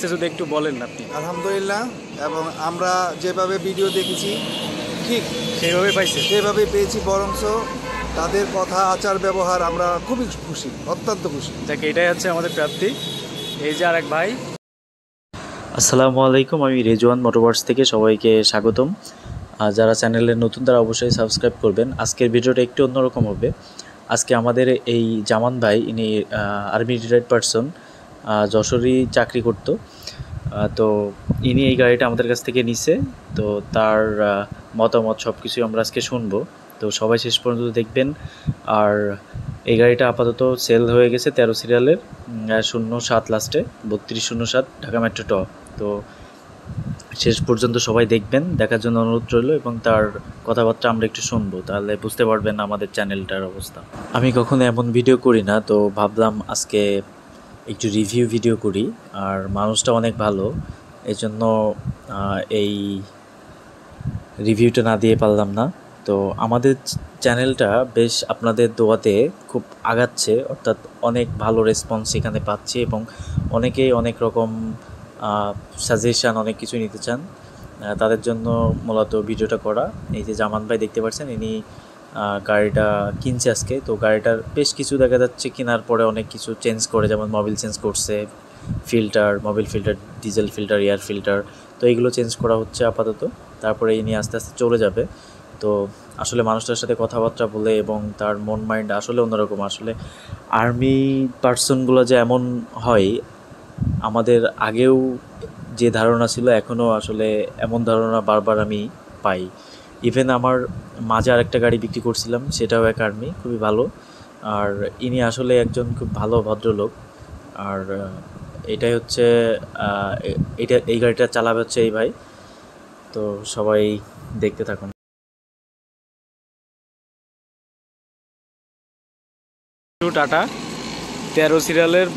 যদি একটু বলেন আপনি। আলহামদুলিল্লাহ, এবং আমরা যেভাবে ভিডিও দেখেছি ঠিক সেইভাবে পাইছে। সেভাবেই পেয়েছি, বরঞ্চ তাদের কথা আচার ব্যবহার আমরা খুবই খুশি, অত্যন্ত খুশি। যাকে এটাই হচ্ছে আমাদের প্রাপ্তি। এই যে আরেক ভাই। আসসালামু আলাইকুম, আমি রেজওয়ান মোটরবার্স থেকে সবাইকে স্বাগতম। যারা চ্যানেলে নতুন তারা অবশ্যই সাবস্ক্রাইব করবেন। আজকের ভিডিওটা একটু অন্যরকম হবে। আজকে আমাদের এই জামান ভাই, ইনি আর্মি রিটায়ার্ড পারসন, যশোরই চাকরি করতো। তো ইনি এই গাড়িটা আমাদের কাছ থেকে নিছে। তো তার মতামত সব কিছুই আমরা আজকে শুনবো। তো সবাই শেষ পর্যন্ত দেখবেন। আর এই গাড়িটা আপাতত সেল হয়ে গেছে 13 সিরিয়ালের 07 লাস্টে 3207 ঢাকা মেট্রো ট। তো শেষ পর্যন্ত সবাই দেখবেন, দেখার জন্য অনুরোধ রইল, এবং তার কথাবার্তা আমরা একটু শুনবো, তাহলে বুঝতে পারবেন আমাদের চ্যানেলটার অবস্থা। আমি কখনো এমন ভিডিও করি না, তো ভাবলাম আজকে একটু রিভিউ ভিডিও করি। আর মানুষটা অনেক ভালো, এই জন্য এই রিভিউটা না দিয়ে পারলাম না। তো আমাদের চ্যানেলটা বেশ আপনাদের দোয়াতে খুব আগাচ্ছে, অর্থাৎ অনেক ভালো রেসপন্স এখানে পাচ্ছি, এবং অনেকেই অনেক রকম সাজেশান অনেক কিছু নিতে চান। তাদের জন্য মূলত ভিডিওটা করা। এই যে জামান ভাই দেখতে পাচ্ছেন, ইনি গাড়িটা কিনছে আজকে। তো গাড়িটার বেশ কিছু দেখা যাচ্ছে কেনার পরে অনেক কিছু চেঞ্জ করে, যেমন মোবিল চেঞ্জ করছে, filter, Mobil filter, diesel filter, air filter, তো এইগুলো চেঞ্জ করা হচ্ছে আপাতত। তারপরে ইনি আস্তে আস্তে চলে যাবে। তো আসলে মানুষটার সাথে কথাবার্তা বলে এবং তার মন মাইন্ড আসলে অন্যরকম। আসলে আর্মি পার্সনগুলো যে এমন হয়, আমাদের আগেও যে ধারণা ছিল এখনও আসলে এমন ধারণা বারবার আমি পাই। ইভেন আমার মাঝে আরেকটা গাড়ি বিক্রি করছিলাম, সেটাও এক আর্মি, খুবই ভালো। আর ইনি আসলে একজন খুব ভালো ভদ্রলোক। আর এটাই হচ্ছে এই গাড়িটা চালাবে হচ্ছে এই ভাই। তো সবাই দেখতে থাকুন। টাটা 13 সিরিয়ালের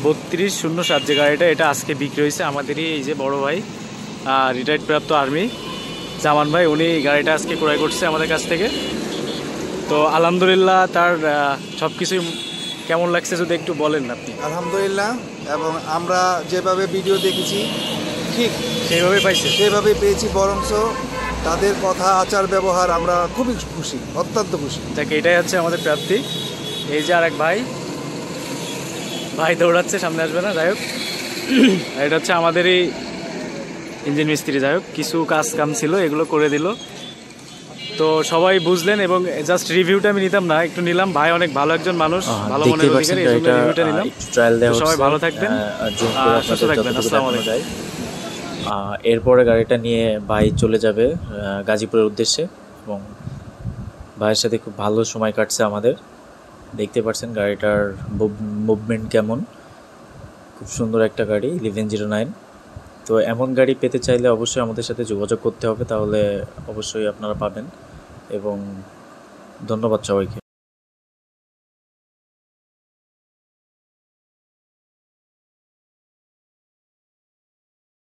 3207 যে গাড়িটা, এটা আজকে বিক্রি হয়েছে আমাদেরই এই যে বড় ভাই, রিটায়ার্ড প্রাপ্ত আর্মি জামান ভাই, উনি গাড়িটা আজকে ক্রয় করছে আমাদের কাছ থেকে। তো আলহামদুলিল্লাহ, তার সব কিছুই কেমন লাগছে যদি একটু বলেন আপনি। আলহামদুলিল্লাহ, এবং আমরা যেভাবে ভিডিও দেখেছি ঠিক সেইভাবেই পাইছে। সেভাবেই পেয়েছি, বরঞ্চ তাদের কথা আচার ব্যবহার আমরা খুবই খুশি, অত্যন্ত খুশি। যাকে এটাই হচ্ছে আমাদের প্রাপ্তি। এই যে আরেক ভাই, ভাই দৌড়াচ্ছে, সামনে আসবে না, যাই হোক। এটা হচ্ছে আমাদেরই ইঞ্জিন মিস্ত্রি, যাই হোক কিছু কাজ কাম ছিল, এগুলো করে দিল। তো সবাই বুঝলেন, এবং জাস্ট রিভিউটা আমি নিতাম না, একটু নিলাম। ভাই অনেক ভালো একজন মানুষ, ভালো মনের অধিকারী, এই জন্য রিভিউটা নিলাম। সবাই ভালো থাকবেন, সুস্থ থাকবেন। আসসালামু আলাইকুম। এরপরে গাড়িটা নিয়ে ভাই চলে যাবে গাজীপুরের উদ্দেশ্যে, এবং ভাইয়ের সাথে খুব ভালো সময় কাটছে আমাদের। দেখতে পাচ্ছেন গাড়িটার মুভমেন্ট কেমন, খুব সুন্দর একটা গাড়ি 1109। তো এমন গাড়ি পেতে চাইলে অবশ্যই আমাদের সাথে যোগাযোগ করতে হবে, তাহলে অবশ্যই আপনারা পাবেন। এবং ধন্যবাদ সবাইকে।